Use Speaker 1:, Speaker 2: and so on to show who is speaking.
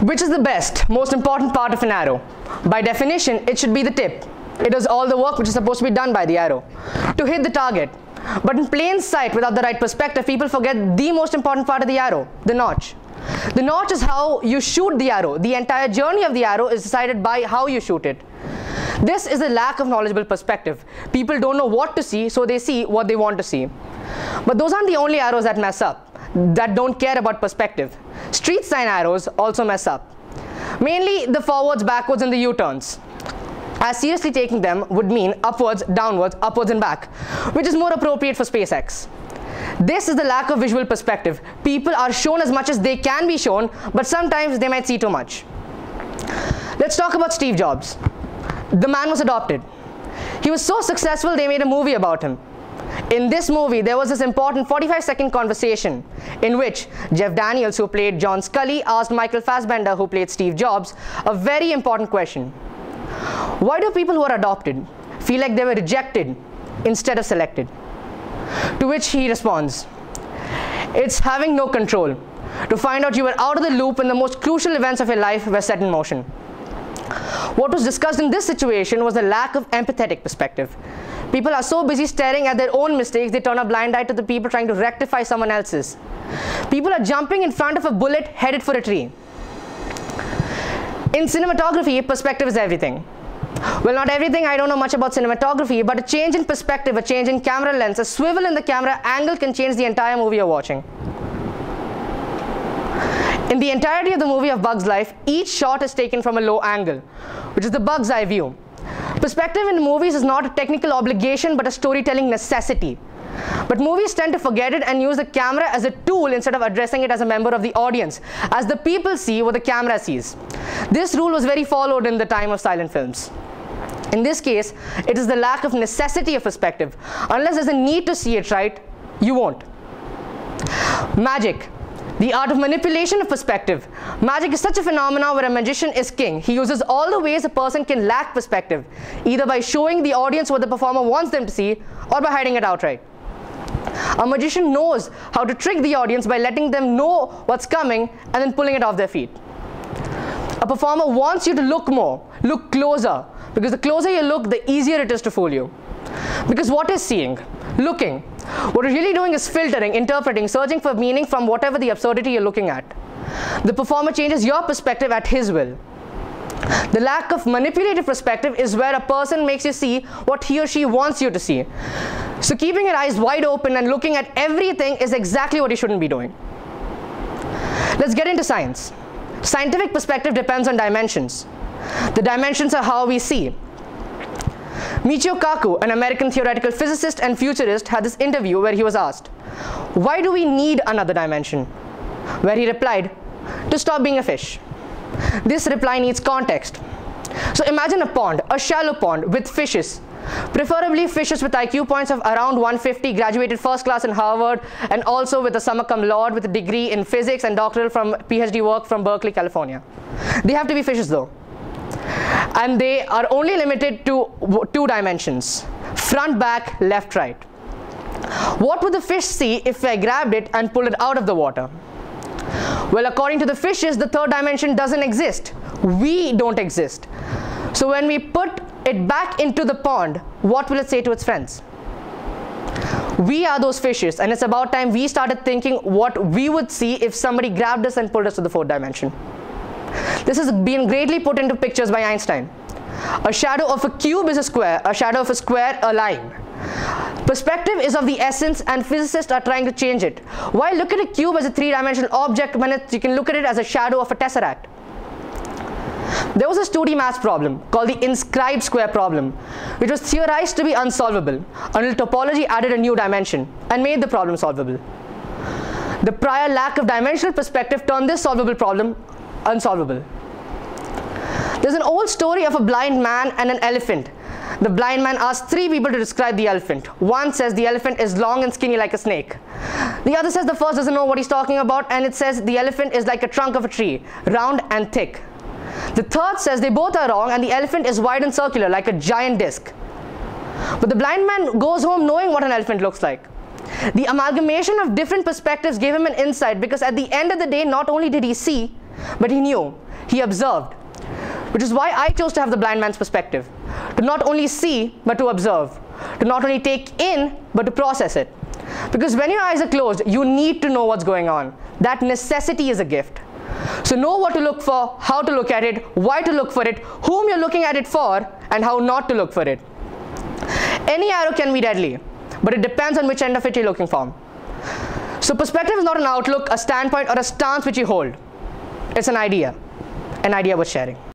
Speaker 1: Which is the best, most important part of an arrow? By definition, it should be the tip. It does all the work which is supposed to be done by the arrow to hit the target. But in plain sight, without the right perspective, people forget the most important part of the arrow, the notch. The notch is how you shoot the arrow. The entire journey of the arrow is decided by how you shoot it. This is a lack of knowledgeable perspective. People don't know what to see, so they see what they want to see. But those aren't the only arrows that mess up, that don't care about perspective. Street sign arrows also mess up. Mainly the forwards, backwards, and the U-turns. As seriously taking them would mean upwards, downwards, upwards, and back, which is more appropriate for SpaceX. This is the lack of visual perspective. People are shown as much as they can be shown, but sometimes they might see too much. Let's talk about Steve Jobs. The man was adopted. He was so successful they made a movie about him. In this movie, there was this important 45-second conversation in which Jeff Daniels, who played John Scully, asked Michael Fassbender, who played Steve Jobs, a very important question. Why do people who are adopted feel like they were rejected instead of selected? To which he responds, it's having no control. To find out you were out of the loop when the most crucial events of your life were set in motion. What was discussed in this situation was the lack of empathetic perspective. People are so busy staring at their own mistakes, they turn a blind eye to the people trying to rectify someone else's. People are jumping in front of a bullet headed for a tree. In cinematography, perspective is everything. Well, not everything, I don't know much about cinematography, but a change in perspective, a change in camera lens, a swivel in the camera angle can change the entire movie you're watching. In the entirety of the movie of Bug's life, each shot is taken from a low angle, which is the bug's eye view. Perspective in movies is not a technical obligation, but a storytelling necessity. But movies tend to forget it and use the camera as a tool instead of addressing it as a member of the audience, as the people see what the camera sees. This rule was very followed in the time of silent films. In this case, it is the lack of necessity of perspective. Unless there's a need to see it right, you won't. Magic. The art of manipulation of perspective. Magic is such a phenomenon where a magician is king. He uses all the ways a person can lack perspective, either by showing the audience what the performer wants them to see, or by hiding it outright. A magician knows how to trick the audience by letting them know what's coming and then pulling it off their feet. A performer wants you to look more, look closer, because the closer you look, the easier it is to fool you. Because what is seeing? Looking. What you're really doing is filtering, interpreting, searching for meaning from whatever the absurdity you're looking at. The performer changes your perspective at his will. The lack of manipulative perspective is where a person makes you see what he or she wants you to see. So keeping your eyes wide open and looking at everything is exactly what you shouldn't be doing. Let's get into science. Scientific perspective depends on dimensions. The dimensions are how we see. Michio Kaku, an American theoretical physicist and futurist, had this interview where he was asked, "Why do we need another dimension?" Where he replied, "To stop being a fish." This reply needs context. So imagine a pond, a shallow pond with fishes, preferably fishes with IQ points of around 150, graduated first class in Harvard, and also with a summa cum laude with a degree in physics and doctoral from PhD work from Berkeley, California. They have to be fishes though. And they are only limited to 2 dimensions, front, back, left, right. What would the fish see if I grabbed it and pulled it out of the water? Well, according to the fishes, the 3rd dimension doesn't exist. We don't exist. So when we put it back into the pond, what will it say to its friends? We are those fishes, and it's about time we started thinking what we would see if somebody grabbed us and pulled us to the 4th dimension. This has been greatly put into pictures by Einstein. A shadow of a cube is a square, a shadow of a square a line. Perspective is of the essence, and physicists are trying to change it. Why look at a cube as a 3-dimensional object when you can look at it as a shadow of a tesseract? There was a 2D maths problem called the inscribed square problem, which was theorized to be unsolvable until topology added a new dimension and made the problem solvable. The prior lack of dimensional perspective turned this solvable problem unsolvable. There's an old story of a blind man and an elephant. The blind man asked 3 people to describe the elephant. One says the elephant is long and skinny like a snake. The other says the first doesn't know what he's talking about, and it says the elephant is like a trunk of a tree, round and thick. The third says they both are wrong and the elephant is wide and circular like a giant disc. But the blind man goes home knowing what an elephant looks like. The amalgamation of different perspectives gave him an insight, because at the end of the day, not only did he see, but he knew. He observed, which is why I chose to have the blind man's perspective, to not only see, but to observe, to not only take in, but to process it. Because when your eyes are closed, you need to know what's going on. That necessity is a gift. So know what to look for, how to look at it, why to look for it, whom you're looking at it for, and how not to look for it. Any arrow can be deadly, but it depends on which end of it you're looking from. So perspective is not an outlook, a standpoint, or a stance which you hold. It's an idea worth sharing.